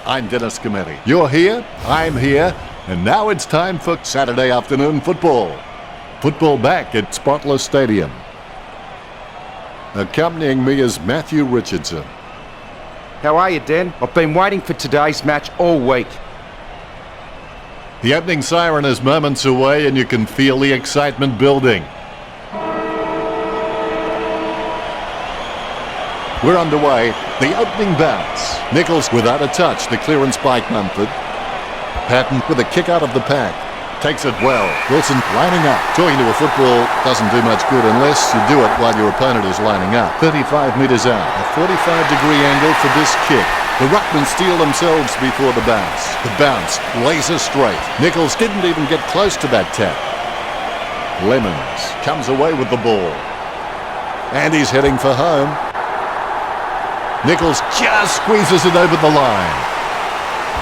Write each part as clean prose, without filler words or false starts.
I'm Dennis Cometti. You're here, I'm here, and now it's time for Saturday afternoon football. Football back at Spotless Stadium. Accompanying me is Matthew Richardson. How are you, Den? I've been waiting for today's match all week. The opening siren is moments away and you can feel the excitement building. We're underway. The opening bounce. Nichols without a touch. The clearance by Mumford. Patton with a kick out of the pack. Takes it well. Wilson lining up. Talking to a football doesn't do much good unless you do it while your opponent is lining up. 35 metres out. A 45-degree angle for this kick. The ruckmen steal themselves before the bounce. The bounce, laser straight. Nichols didn't even get close to that tap. Lemons comes away with the ball. And he's heading for home. Nichols just squeezes it over the line.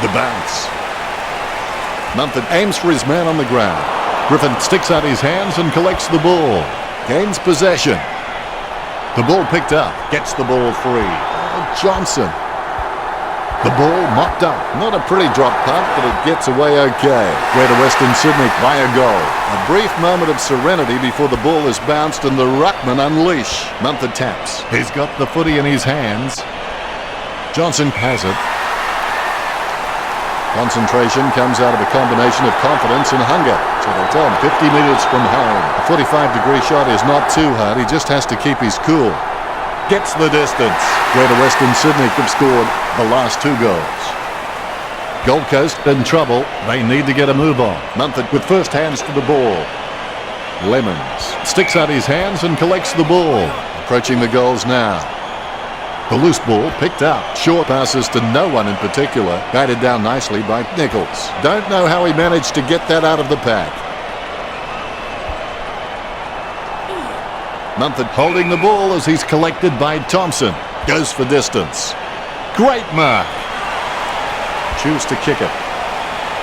The bounce. Mumford aims for his man on the ground. Griffin sticks out his hands and collects the ball. Gains possession. The ball picked up. Gets the ball free. Johnson. The ball mopped up. Not a pretty drop punt, but it gets away okay. Greater Western Sydney by a goal. A brief moment of serenity before the ball is bounced and the ruckman unleash. Mumford taps. He's got the footy in his hands. Johnson has it. Concentration comes out of a combination of confidence and hunger. So they tell him 50 metres from home. A 45-degree shot is not too hard. He just has to keep his cool. Gets the distance. Greater Western Sydney have scored the last 2 goals. Gold Coast in trouble. They need to get a move on. Mumford with first hands to the ball. Lemons sticks out his hands and collects the ball. Approaching the goals now. The loose ball picked up. Short passes to no one in particular. Guided down nicely by Nichols. Don't know how he managed to get that out of the pack. Mumford holding the ball as he's collected by Thompson. Goes for distance. Great mark. Choose to kick it.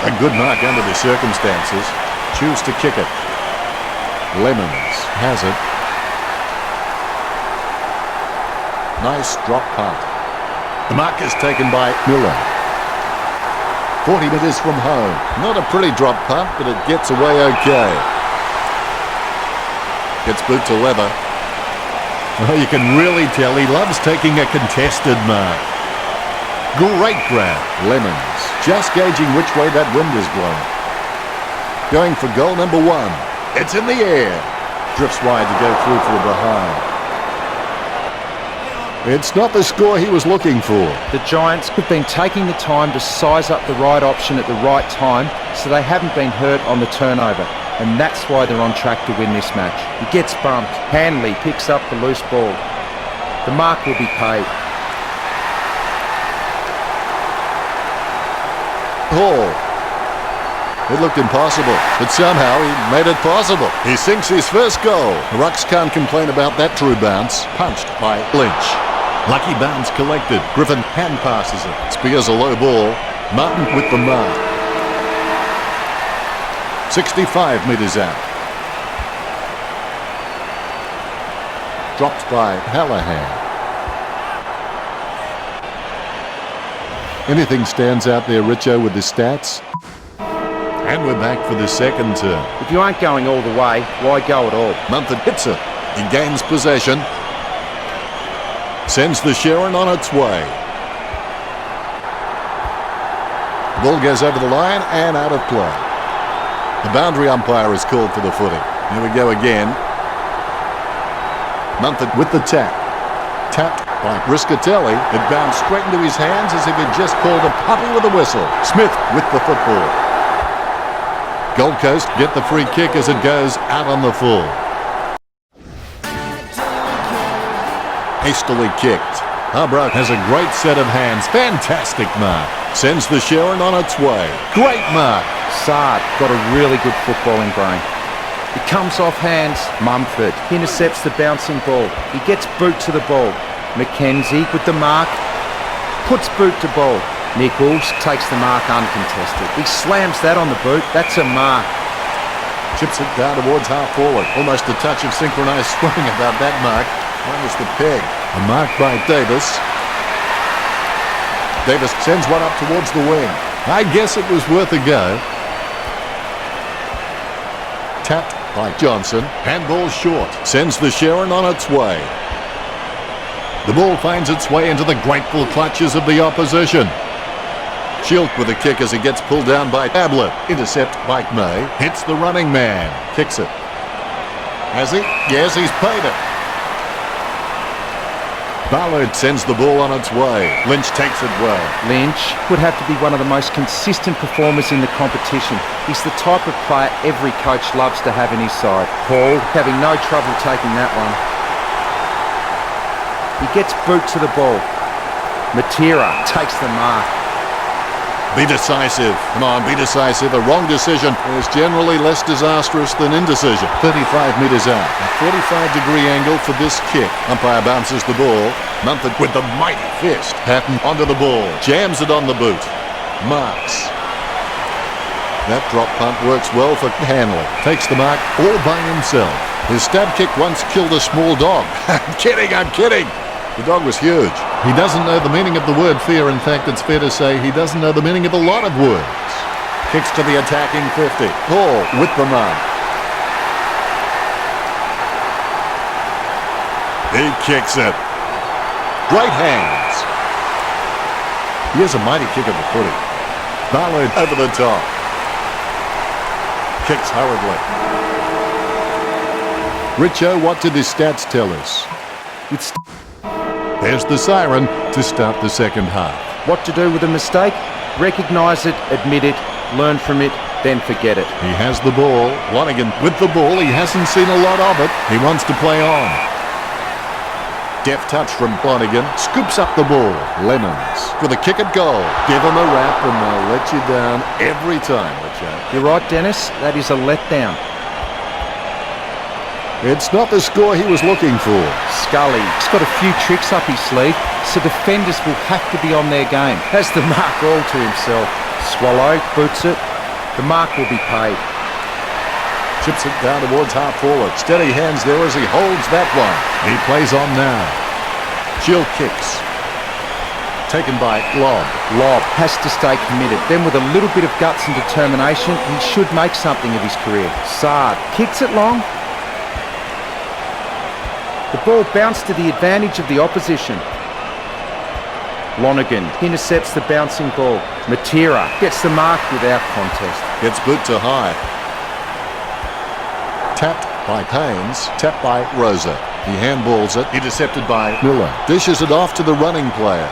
A good mark under the circumstances. Choose to kick it. Lemons has it. Nice drop punt. The mark is taken by Miller. 40 metres from home. Not a pretty drop punt, but it gets away okay. Gets boot to leather. Oh, you can really tell he loves taking a contested mark. Great grab. Lemons just gauging which way that wind is blowing. Going for goal number 1. It's in the air. Drifts wide to go through for a behind. It's not the score he was looking for. The Giants have been taking the time to size up the right option at the right time, so they haven't been hurt on the turnover. And that's why they're on track to win this match. He gets bumped. Hanley picks up the loose ball. The mark will be paid. Oh, it looked impossible, but somehow he made it possible. He sinks his first goal. The Rucks can't complain about that true bounce. Punched by Lynch. Lucky bounce collected. Griffin hand passes it. Spears a low ball. Martin with the mark. 65 metres out. Dropped by Hallahan. Anything stands out there, Richo, with the stats? And we're back for the second term. If you aren't going all the way, why go at all? Mumford hits it. He gains possession. Sends the Sharon on its way. The ball goes over the line and out of play. The boundary umpire is called for the footy. Here we go again. Mumford with the tap. Tapped by Briscatelli. It bounced straight into his hands as if he'd just called a puppy with a whistle. Smith with the football. Gold Coast get the free kick as it goes out on the full. Hastily kicked. Harbrook has a great set of hands. Fantastic mark. Sends the Sharon on its way. Great mark. Sard got a really good footballing brain. It comes off hands. Mumford intercepts the bouncing ball. He gets boot to the ball. McKenzie with the mark. Puts boot to ball. Nichols takes the mark uncontested. He slams that on the boot. That's a mark. Chips it down towards half forward. Almost a touch of synchronised swing about that mark. Minus the peg. A mark by Davis. Davis sends one up towards the wing. I guess it was worth a go. Tapped by Johnson. Handball short. Sends the Sharon on its way. The ball finds its way into the grateful clutches of the opposition. Shield with a kick as he gets pulled down by Ablett. Intercept by May. Hits the running man. Kicks it. Has he? Yes, he's paid it. Ballard sends the ball on its way. Lynch takes it well. Lynch would have to be one of the most consistent performers in the competition. He's the type of player every coach loves to have in his side. Paul having no trouble taking that one. He gets boot to the ball. Matera takes the mark. Be decisive. Come on, be decisive. A wrong decision is generally less disastrous than indecision. 35 metres out. A 45-degree angle for this kick. Umpire bounces the ball. Mumford with the mighty fist. Patton onto the ball. Jams it on the boot. Marks. That drop punt works well for Hanley. Takes the mark all by himself. His stab kick once killed a small dog. I'm kidding. The dog was huge. He doesn't know the meaning of the word fear. In fact, it's fair to say he doesn't know the meaning of a lot of words. Kicks to the attacking 50. Hall with the mark. He kicks it. Great hands. Here's a mighty kick of the footy. Ballard over the top. Kicks hurriedly. Richo, what did his stats tell us? There's the siren to start the second half. What to do with a mistake? Recognise it, admit it, learn from it, then forget it. He has the ball. Lonergan with the ball. He hasn't seen a lot of it. He wants to play on. Deft touch from Lonergan. Scoops up the ball. Lemons with a kick at goal. Give him a rap and they'll let you down every time, Richo. You're right, Dennis. That is a letdown. It's not the score he was looking for. Scully's got a few tricks up his sleeve, so defenders will have to be on their game. Has the mark all to himself. Swallow, boots it. The mark will be paid. Chips it down towards half forward. Steady hands there as he holds that one. He plays on now. Shield kicks. Taken by Lobb. Lobb has to stay committed. Then with a little bit of guts and determination, he should make something of his career. Sard kicks it long. The ball bounced to the advantage of the opposition. Lonergan intercepts the bouncing ball. Matera gets the mark without contest. Gets boot to high. Tapped by Haynes. Tapped by Rosa. He handballs it. Intercepted by Miller. Dishes it off to the running player.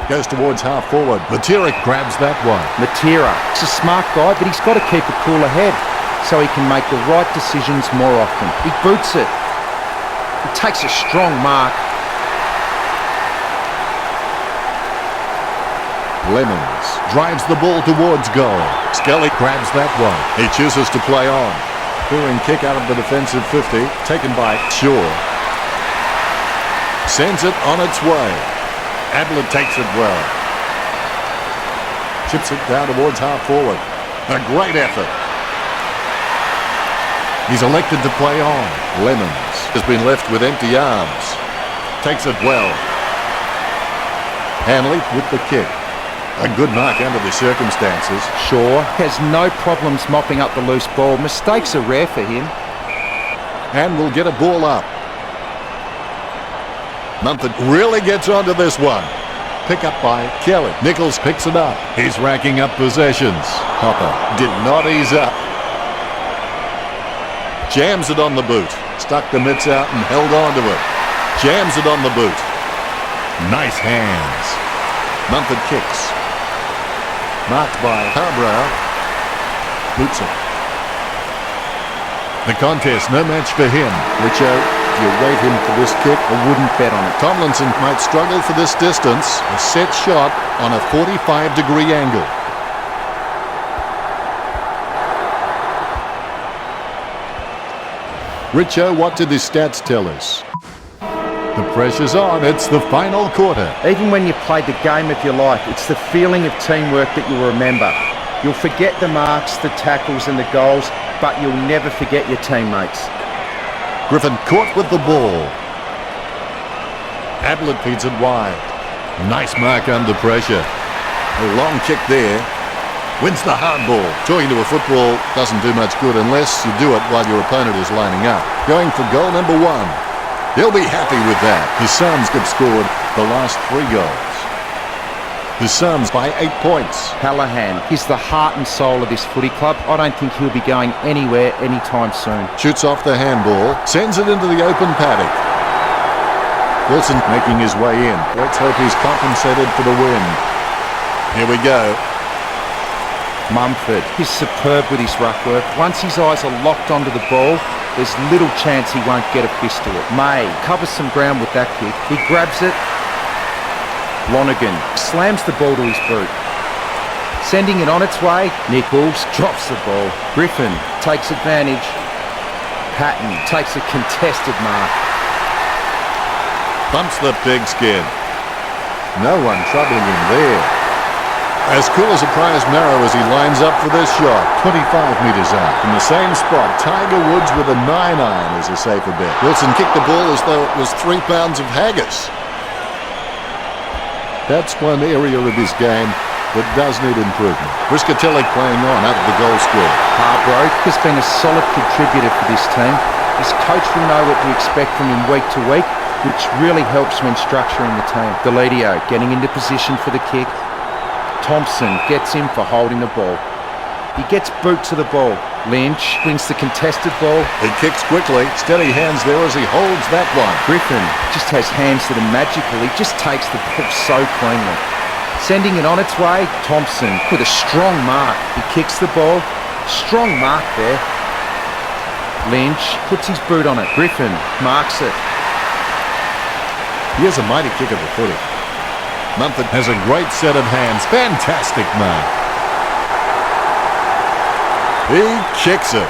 Goes towards half forward. Matera grabs that one. Matera is a smart guy, but he's got to keep a cooler head so he can make the right decisions more often. He boots it. He takes a strong mark. Lemons drives the ball towards goal. Scully grabs that one. He chooses to play on. Clearing kick out of the defensive 50. Taken by Shaw. Sends it on its way. Ablett takes it well. Chips it down towards half forward. A great effort. He's elected to play on. Lemons has been left with empty arms. Takes it well. Hanley with the kick. A good mark under the circumstances. Shaw has no problems mopping up the loose ball. Mistakes are rare for him. And will get a ball up. Mumford really gets onto this one. Pick up by Kelly. Nichols picks it up. He's racking up possessions. Hopper did not ease up. Jams it on the boot. Stuck the mitts out and held on to it. Jams it on the boot. Nice hands. Mumford kicks. Marked by Harbrow. Boots it. The contest, no match for him. Richo, do you rate him for this kick? I wouldn't bet on it. Tomlinson might struggle for this distance. A set shot on a 45-degree angle. Richo, what did the stats tell us? The pressure's on. It's the final quarter. Even when you played the game of your life, it's the feeling of teamwork that you'll remember. You'll forget the marks, the tackles and the goals, but you'll never forget your teammates. Griffin caught with the ball. Ablett feeds it wide. Nice mark under pressure. A long kick there. Wins the hardball. Talking to a football doesn't do much good unless you do it while your opponent is lining up. Going for goal number 1. He'll be happy with that. His Suns have scored the last 3 goals. The Suns by 8 points. Hallahan is the heart and soul of this footy club. I don't think he'll be going anywhere anytime soon. Shoots off the handball. Sends it into the open paddock. Wilson making his way in. Let's hope he's compensated for the win. Here we go. Mumford is superb with his ruck work. Once his eyes are locked onto the ball, there's little chance he won't get a fist to it. May covers some ground with that kick. He grabs it. Lonergan slams the ball to his boot. Sending it on its way, Nichols drops the ball. Griffin takes advantage. Patton takes a contested mark. Bumps the pigskin. No one troubling him there. As cool as a prize marrow as he lines up for this shot. 25 metres out. In the same spot, Tiger Woods with a 9-iron is a safer bet. Wilson kicked the ball as though it was 3 pounds of haggis. That's one area of his game that does need improvement. Briscatelli playing on out of the goal scorer. Hargrove has been a solid contributor for this team. His coach will know what to expect from him week to week, which really helps when structuring the team. Deledio getting into position for the kick. Thompson gets him for holding the ball. He gets boot to the ball. Lynch wins the contested ball. He kicks quickly. Steady hands there as he holds that one. Griffin just has hands that are magical. He just takes the ball so cleanly. Sending it on its way. Thompson with a strong mark. He kicks the ball. Strong mark there. Lynch puts his boot on it. Griffin marks it. He has a mighty kick of the footy. Mumford has a great set of hands. Fantastic mark. He kicks it.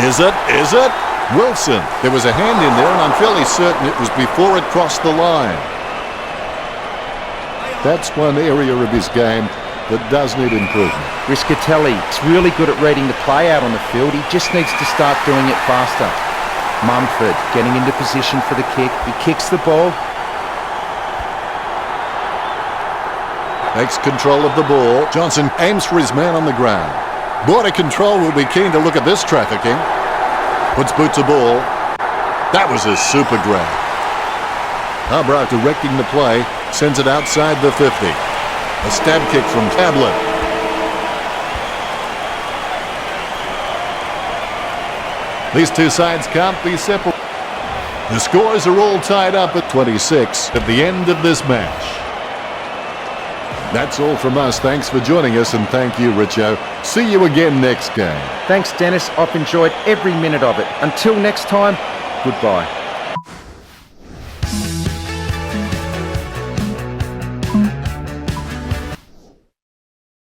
Is it? Is it? Wilson. There was a hand in there, and I'm fairly certain it was before it crossed the line. That's one area of his game that does need improvement. Briscatelli is really good at reading the play out on the field. He just needs to start doing it faster. Mumford getting into position for the kick. He kicks the ball. Takes control of the ball. Johnson aims for his man on the ground. Border control will be keen to look at this trafficking. Puts boot to ball. That was a super grab. Harbrough directing the play. Sends it outside the 50. A stab kick from Tablet. These two sides can't be separate. The scores are all tied up at 26 at the end of this match. That's all from us. Thanks for joining us, and thank you, Richo. See you again next game. Thanks, Dennis. I've enjoyed every minute of it. Until next time, goodbye.